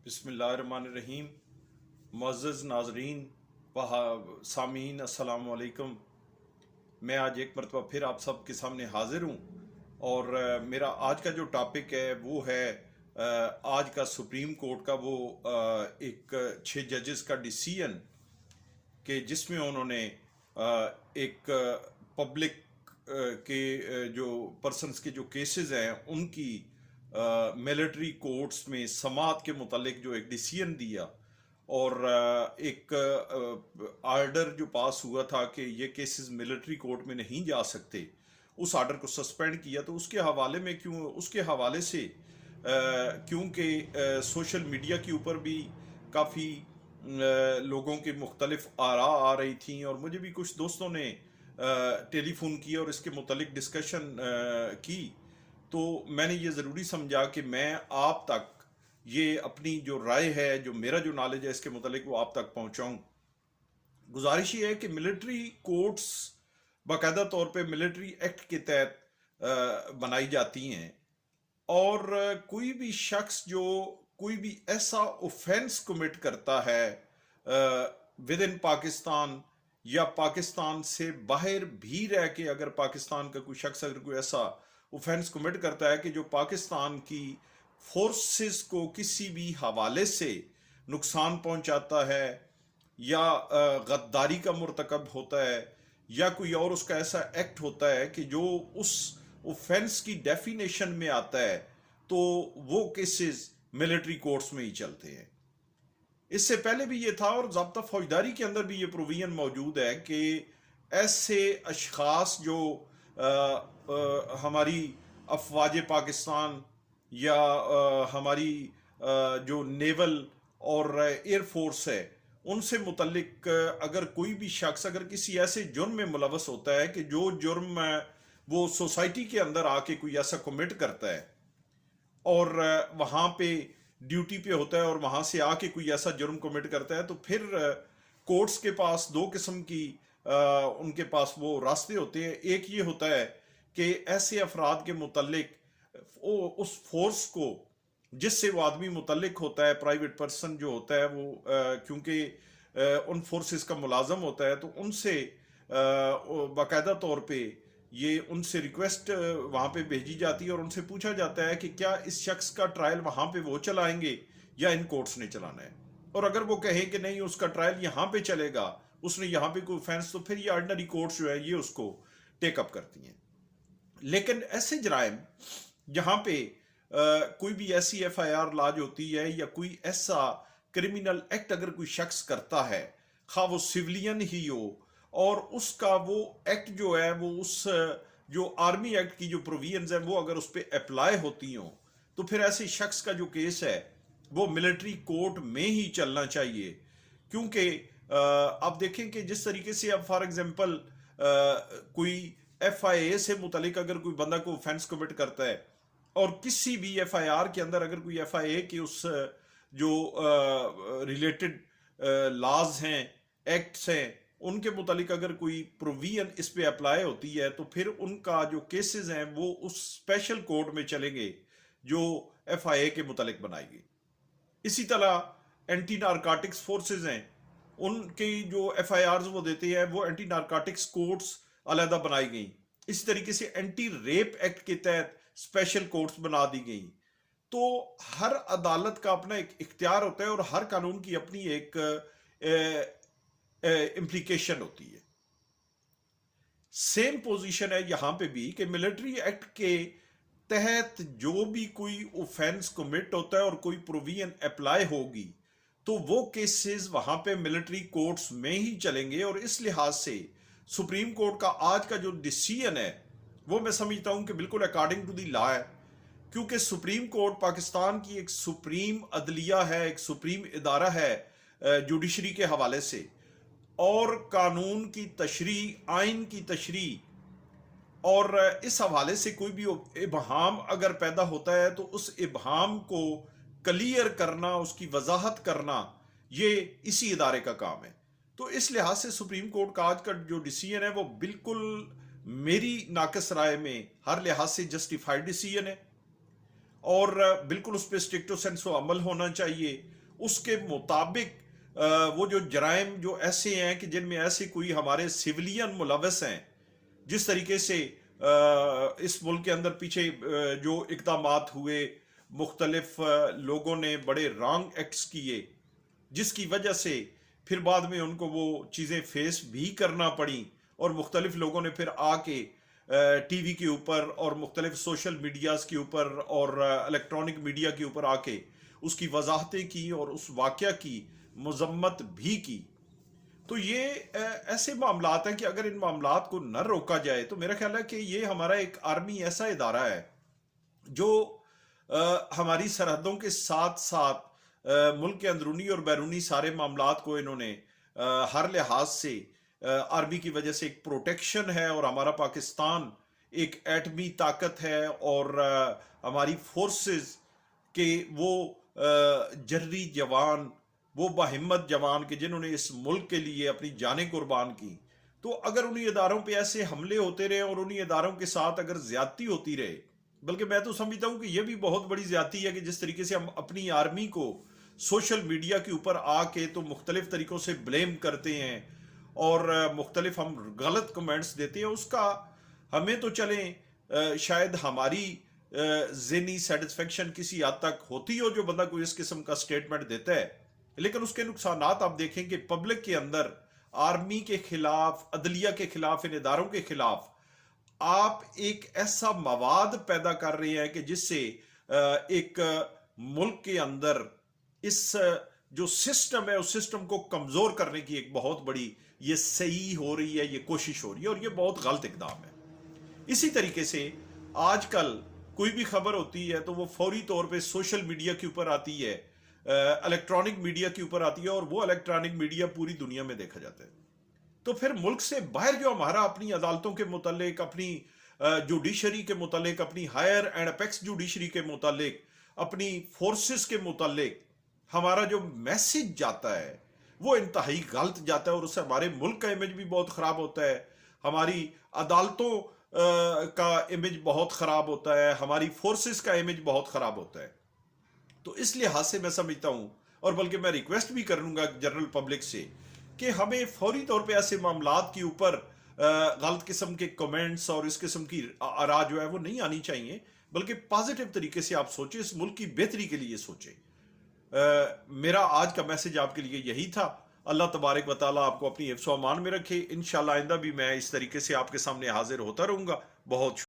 बिस्मिल्लाहिर्रहमानिर्रहीम। मुअज़्ज़ज़ नाज़रीन व सामीन, अस्सलामु अलैकुम। मैं आज एक मरतबा फिर आप सब के सामने हाजिर हूँ और मेरा आज का जो टॉपिक है वो है आज का सुप्रीम कोर्ट का वो एक 6 जजेस का डिसीजन कि जिसमें उन्होंने एक पब्लिक के जो पर्सनस के जो केसेस हैं उनकी मिलिट्री कोर्ट्स में समाअत के मुतालिक जो एक डिसीजन दिया और एक आर्डर जो पास हुआ था कि ये केसेस मिलिट्री कोर्ट में नहीं जा सकते, उस आर्डर को सस्पेंड किया। तो उसके हवाले में उसके हवाले से क्योंकि सोशल मीडिया के ऊपर भी काफ़ी लोगों की मुख्तलिफ आरा आ रही थी और मुझे भी कुछ दोस्तों ने टेलीफोन किया और इसके मुतालिक डिस्कशन की, तो मैंने ये ज़रूरी समझा कि मैं आप तक ये अपनी जो राय है, जो मेरा जो नॉलेज है इसके मुतालिक वो आप तक पहुंचाऊं। गुजारिश ये है कि मिलिट्री कोर्ट्स बाकायदा तौर पे मिलिट्री एक्ट के तहत बनाई जाती हैं और कोई भी शख्स जो कोई भी ऐसा ऑफेंस कमिट करता है विद इन पाकिस्तान या पाकिस्तान से बाहर भी रह के, अगर पाकिस्तान का कोई शख्स अगर कोई ऐसा ऑफेंस कमिट करता है कि जो पाकिस्तान की फोर्सेस को किसी भी हवाले से नुकसान पहुंचाता है या गद्दारी का मुर्तकब होता है या कोई और उसका ऐसा एक्ट होता है कि जो उस ऑफेंस की डेफिनेशन में आता है, तो वो केसेस मिलिट्री कोर्ट्स में ही चलते हैं। इससे पहले भी ये था और ज़ाब्ता फौजदारी के अंदर भी ये प्रोविजन मौजूद है कि ऐसे अशखास जो हमारी अफवाज पाकिस्तान या हमारी जो नेवल और एयरफोर्स है उनसे मुतल्लिक अगर कोई भी शख्स अगर किसी ऐसे जुर्म में मुलवस होता है कि जो जुर्म वो सोसाइटी के अंदर आके कोई ऐसा कमिट करता है और वहाँ पे ड्यूटी पे होता है और वहाँ से आके कोई ऐसा जुर्म कमिट करता है, तो फिर कोर्ट्स के पास दो किस्म की उनके पास वो रास्ते होते हैं। एक ये होता है कि ऐसे अफराद के मुतल्लिक उस फोर्स को जिससे वो आदमी मुतल्लिक होता है, प्राइवेट पर्सन जो होता है वो क्योंकि उन फोर्सेस का मुलाजम होता है, तो उनसे बाकायदा तौर पे ये उनसे रिक्वेस्ट वहाँ पे भेजी जाती है और उनसे पूछा जाता है कि क्या इस शख्स का ट्रायल वहाँ पे वो चलाएंगे या इन कोर्ट्स ने चलाना है। और अगर वो कहें कि नहीं उसका ट्रायल यहाँ पे चलेगा, उसने यहाँ पे कोई ऑफेंस, तो फिर ये ऑर्डिनरी कोर्ट्स जो है ये उसको टेकअप करती हैं। लेकिन ऐसे जराइम जहाँ पे कोई भी ऐसी FIR लॉज होती है या कोई ऐसा क्रिमिनल एक्ट अगर कोई शख्स करता है, खा वो सिविलियन ही हो, और उसका वो एक्ट जो है वो उस जो आर्मी एक्ट की जो प्रोविजंस है वो अगर उस पर अप्लाई होती हो, तो फिर ऐसे शख्स का जो केस है वो मिलिट्री कोर्ट में ही चलना चाहिए। क्योंकि आप देखें कि जिस तरीके से अब फॉर एग्जांपल कोई FIA से मुतलिक अगर कोई बंदा को ऑफेंस कमिट करता है और किसी भी FIR के अंदर अगर कोई FIA के उस जो रिलेटेड लॉज हैं, एक्ट्स हैं, उनके मुतालिक अगर कोई प्रोविजन इस पे अप्लाई होती है, तो फिर उनका जो केसेस हैं वो उस स्पेशल कोर्ट में चलेंगे जो FIA के मुतालिक बनाई गई। इसी तरह एंटी नारकोटिक्स फोर्सेस हैं, उनकी जो FIRs वो देते हैं वो एंटी नारकोटिक्स कोर्ट्स अलहदा बनाई गई। इसी तरीके से एंटी रेप एक्ट के तहत स्पेशल कोर्ट्स बना दी गई। तो हर अदालत का अपना एक इख्तियार होता है और हर कानून की अपनी एक इम्प्लीकेशन होती है। सेम पोजीशन है यहां पे भी कि मिलिट्री एक्ट के तहत जो भी कोई ऑफेंस कमिट होता है और कोई प्रोविजन अप्लाई होगी, तो वो केसेस वहां पे मिलिट्री कोर्ट्स में ही चलेंगे। और इस लिहाज से सुप्रीम कोर्ट का आज का जो डिसीजन है वो मैं समझता हूं कि बिल्कुल अकॉर्डिंग टू दी लॉ है, क्योंकि सुप्रीम कोर्ट पाकिस्तान की एक सुप्रीम अदलिया है, एक सुप्रीम इदारा है जुडिशरी के हवाले से, और कानून की तशरी, आइन की तशरी, और इस हवाले से कोई भी इबहाम अगर पैदा होता है तो उस इबहाम को क्लियर करना, उसकी वजाहत करना, ये इसी इदारे का काम है। तो इस लिहाज से सुप्रीम कोर्ट का आज का जो डिसीजन है वो बिल्कुल मेरी नाकस राय में हर लिहाज से जस्टिफाइड डिसीजन है। और बिल्कुल उस पर स्ट्रिक्टो सेंसो अमल होना चाहिए। उसके मुताबिक वो जो जराइम जो ऐसे हैं कि जिनमें ऐसे कोई हमारे सिविलियन मुलविस हैं, जिस तरीके से इस मुल्क के अंदर पीछे जो इक़दामात हुए, मुख्तलिफ लोगों ने बड़े रॉन्ग एक्ट्स किए, जिसकी वजह से फिर बाद में उनको वो चीज़ें फेस भी करना पड़ी, और मुख्तलिफ लोगों ने फिर आके टीवी के ऊपर और मुख्तलिफ सोशल मीडियाज़ के ऊपर और इलेक्ट्रॉनिक मीडिया के ऊपर आके उसकी वजाहतें की और उस वाक़या की मजम्मत भी की। तो ये ऐसे मामलात हैं कि अगर इन मामलात को न रोका जाए तो मेरा ख्याल है कि ये हमारा एक आर्मी ऐसा इदारा है जो हमारी सरहदों के साथ साथ मुल्क के अंदरूनी और बैरूनी सारे मामलात को इन्होंने हर लिहाज से आर्मी की वजह से एक प्रोटेक्शन है, और हमारा पाकिस्तान एक एटमी ताकत है, और हमारी फोर्सेस के वो जर्री जवान, वो बाहिम्मत जवान के जिन्होंने इस मुल्क के लिए अपनी जानें कुर्बान की, तो अगर उन्हीं इदारों पे ऐसे हमले होते रहे और उन्हीं इदारों के साथ अगर ज्यादती होती रहे, बल्कि मैं तो समझता हूं कि यह भी बहुत बड़ी ज्यादती है कि जिस तरीके से हम अपनी आर्मी को सोशल मीडिया के ऊपर आके तो मुख्तलिफ तरीकों से ब्लेम करते हैं और मुख्तलिफ हम गलत कमेंट्स देते हैं, उसका हमें तो चलें शायद हमारी ज़हनी सेटिस्फेक्शन किसी हद तक होती हो जो बंदा कोई इस किस्म का स्टेटमेंट देता है, लेकिन उसके नुकसानात आप देखें कि पब्लिक के अंदर आर्मी के खिलाफ, अदलिया के खिलाफ, इन इदारों के खिलाफ आप एक ऐसा मवाद पैदा कर रहे हैं कि जिससे एक मुल्क के अंदर इस जो सिस्टम है उस सिस्टम को कमजोर करने की एक बहुत बड़ी ये सही हो रही है, ये कोशिश हो रही है, और ये बहुत गलत इकदाम है। इसी तरीके से आजकल कोई भी खबर होती है तो वो फौरी तौर पे सोशल मीडिया के ऊपर आती है, इलेक्ट्रॉनिक मीडिया के ऊपर आती है, और वो इलेक्ट्रॉनिक मीडिया पूरी दुनिया में देखा जाता है। तो फिर मुल्क से बाहर जो हमारा अपनी अदालतों के मुतालिक, अपनी जुडिशरी के मुतालिक, अपनी हायर एंड अपेक्स जुडिशरी के मुतालिक, अपनी फोर्सेस के मुतालिक हमारा जो मैसेज जाता है वो इंतहाई गलत जाता है, और उससे हमारे मुल्क का इमेज भी बहुत खराब होता है, हमारी अदालतों का इमेज बहुत खराब होता है, हमारी फोर्सेस का इमेज बहुत खराब होता है। तो इस लिहाज से मैं समझता हूं, और बल्कि मैं रिक्वेस्ट भी करूंगा जनरल पब्लिक से कि हमें फौरी तौर पे ऐसे मामलात के ऊपर गलत किस्म के कमेंट्स और इस किस्म की आरा जो है वो नहीं आनी चाहिए, बल्कि पॉजिटिव तरीके से आप सोचें, इस मुल्क की बेहतरी के लिए सोचें। मेरा आज का मैसेज आपके लिए यही था। अल्लाह तबारक व तआला आपको अपनी हिफ्ज़ व अमान में रखे। इंशाअल्लाह आइंदा भी मैं इस तरीके से आपके सामने हाजिर होता रहूंगा। बहुत